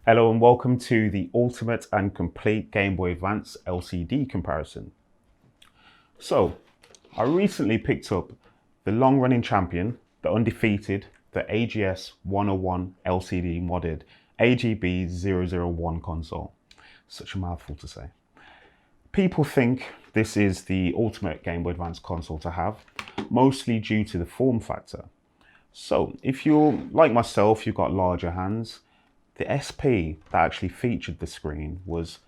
Hello and welcome to the ultimate and complete Game Boy Advance LCD comparison. So, I recently picked up the long-running champion, the undefeated, the AGS 101 LCD modded AGB 001 console. Such a mouthful to say. People think this is the ultimate Game Boy Advance console to have, mostly due to the form factor. So, if you're like myself, you've got larger hands, the SP that actually featured the screen was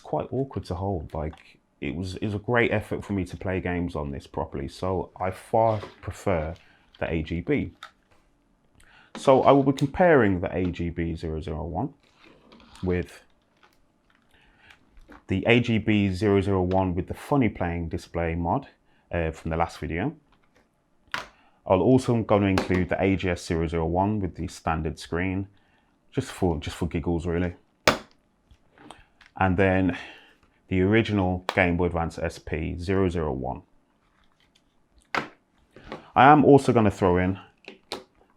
quite awkward to hold. Like it was a great effort for me to play games on this properly. So I far prefer the AGB. So I will be comparing the AGB 001 with the AGB 001 with the Funnyplaying display mod from the last video. I'll also going to include the AGS 001 with the standard screen. Just for giggles, really. And then the original Game Boy Advance SP 001. I am also going to throw in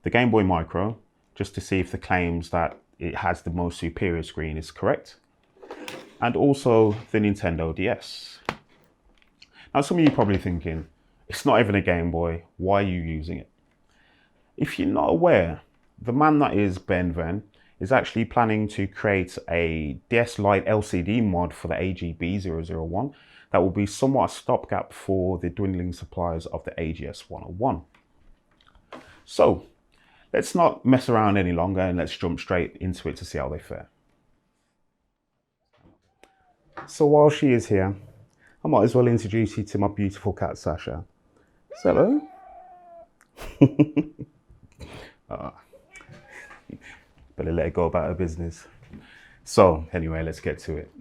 the Game Boy Micro, just to see if the claims that it has the most superior screen is correct. And also the Nintendo DS. Now some of you are probably thinking, it's not even a Game Boy, why are you using it? If you're not aware, the man that is Ben Venn is actually planning to create a DS LIte LCD mod for the AGB 001 that will be somewhat a stopgap for the dwindling supplies of the AGS 101. So let's not mess around any longer and let's jump straight into it to see how they fare. So while she is here, I might as well introduce you to my beautiful cat Sasha. Say hello. Better let her go about her business. So anyway, let's get to it.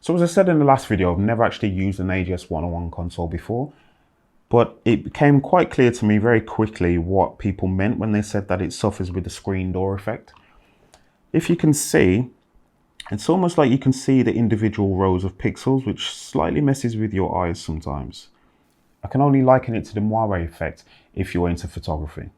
So as I said in the last video, I've never actually used an AGS 101 console before, but it became quite clear to me very quickly what people meant when they said that it suffers with the screen door effect. If you can see, it's almost like you can see the individual rows of pixels, which slightly messes with your eyes sometimes. I can only liken it to the moire effect if you're into photography.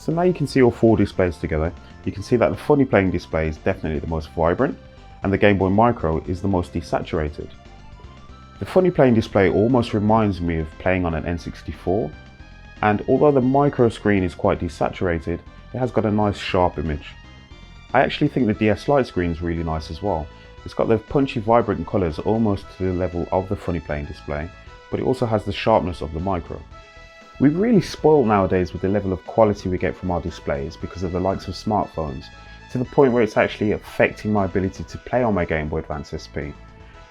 So now you can see all four displays together. You can see that the Funnyplaying display is definitely the most vibrant and the Game Boy Micro is the most desaturated. The Funnyplaying display almost reminds me of playing on an N64, and although the micro screen is quite desaturated, it has got a nice sharp image. I actually think the DS LIte screen is really nice as well. It's got the punchy vibrant colours almost to the level of the Funnyplaying display, but it also has the sharpness of the Micro. We're really spoiled nowadays with the level of quality we get from our displays because of the likes of smartphones, to the point where it's actually affecting my ability to play on my Game Boy Advance SP.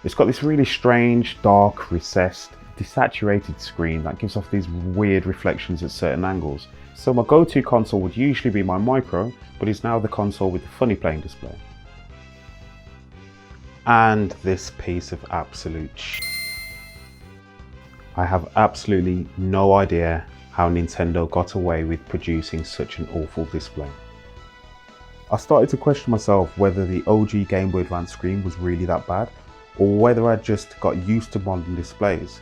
It's got this really strange, dark, recessed, desaturated screen that gives off these weird reflections at certain angles. So my go-to console would usually be my Micro, but is now the console with the Funnyplaying display. And this piece of absolute shit. I have absolutely no idea how Nintendo got away with producing such an awful display. I started to question myself whether the OG Game Boy Advance screen was really that bad, or whether I just got used to modern displays.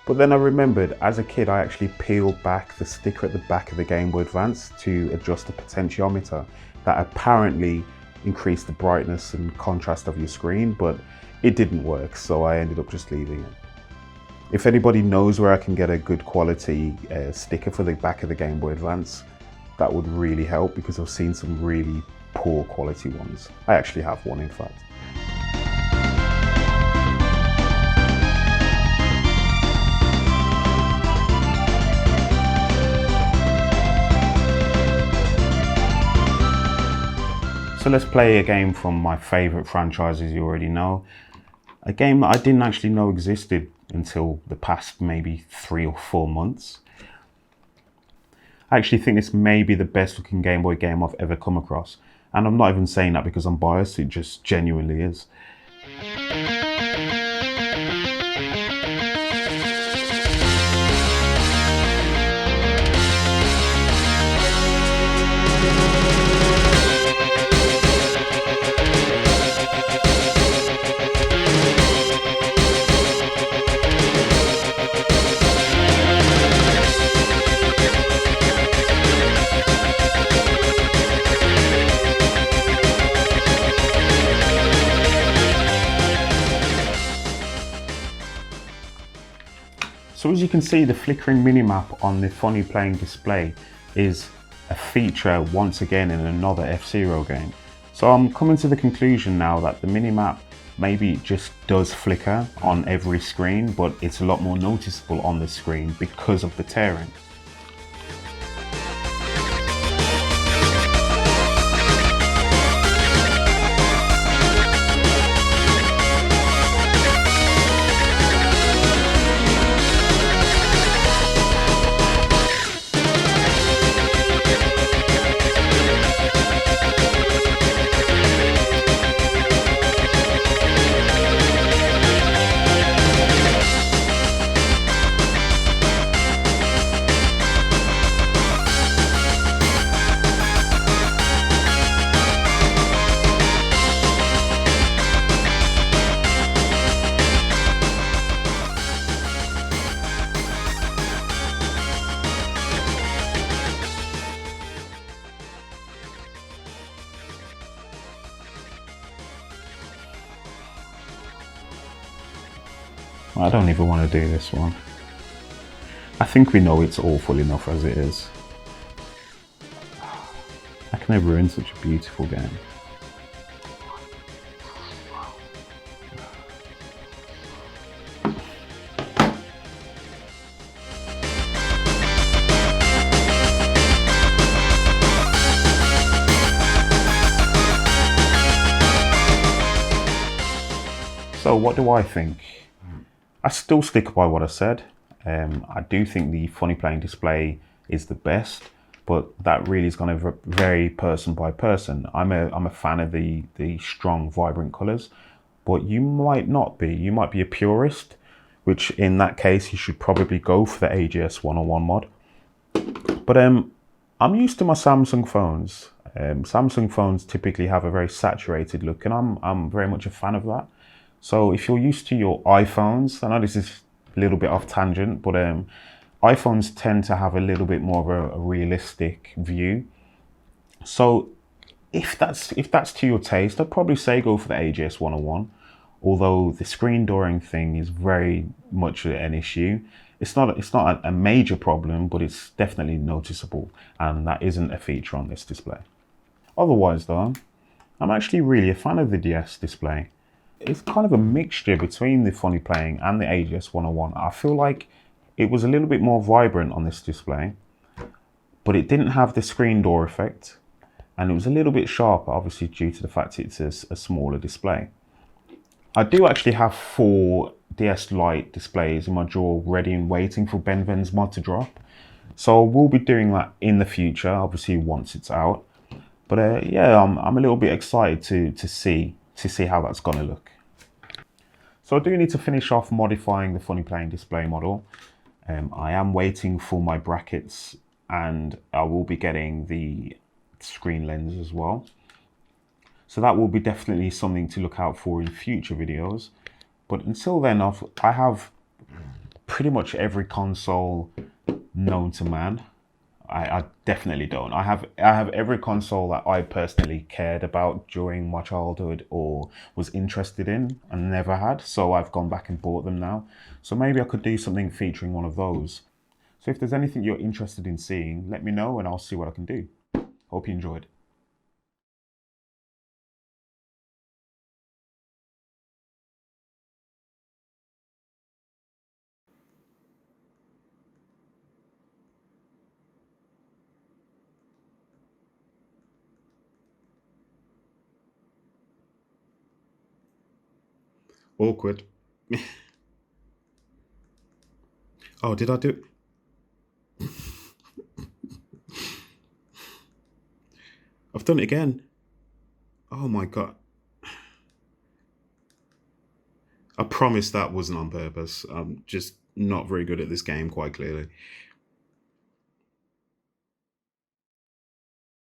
But then I remembered, as a kid I actually peeled back the sticker at the back of the Game Boy Advance to adjust the potentiometer that apparently increased the brightness and contrast of your screen, but it didn't work, so I ended up just leaving it. If anybody knows where I can get a good quality sticker for the back of the Game Boy Advance, that would really help because I've seen some really poor quality ones. I actually have one, in fact. So let's play a game from my favorite franchises you already know. A game that I didn't actually know existed until the past maybe 3 or 4 months. I actually think this may be the best looking Game Boy game I've ever come across. And I'm not even saying that because I'm biased, it just genuinely is. So as you can see, the flickering minimap on the Funnyplaying display is a feature once again in another F-Zero game. So I'm coming to the conclusion now that the minimap maybe just does flicker on every screen, but it's a lot more noticeable on the screen because of the tearing. I don't even want to do this one. I think we know it's awful enough as it is. How can I ruin such a beautiful game? So what do I think? I still stick by what I said. I do think the Funnyplaying display is the best, but that really is going to vary person by person. I'm a fan of the strong, vibrant colours, but you might not be. You might be a purist, which in that case you should probably go for the AGS 101 mod. But I'm used to my Samsung phones. Samsung phones typically have a very saturated look, and I'm very much a fan of that. So if you're used to your iPhones, I know this is a little bit off tangent, but iPhones tend to have a little bit more of a realistic view. So if that's to your taste, I'd probably say go for the AGS 101. Although the screen dooring thing is very much an issue. It's not a major problem, but it's definitely noticeable, and that isn't a feature on this display. Otherwise though, I'm actually really a fan of the DS display. It's kind of a mixture between the Funnyplaying and the AGS 101. I feel like it was a little bit more vibrant on this display, but it didn't have the screen door effect, and it was a little bit sharper, obviously due to the fact it's a smaller display. I do actually have 4 DS LIte displays in my drawer ready and waiting for Ben Ven's mod to drop. So we'll be doing that in the future, obviously once it's out. But yeah, I'm a little bit excited to see how that's gonna look. So I do need to finish off modifying the Funnyplaying display model. I am waiting for my brackets, and I will be getting the screen lens as well. So that will be definitely something to look out for in future videos. But until then, I have pretty much every console known to man. I definitely don't. I have every console that I personally cared about during my childhood or was interested in and never had. So I've gone back and bought them now. So maybe I could do something featuring one of those. So if there's anything you're interested in seeing, let me know and I'll see what I can do. Hope you enjoyed. Awkward. Oh, did I do... I've done it again. Oh my God. I promise that wasn't on purpose. I'm just not very good at this game, quite clearly.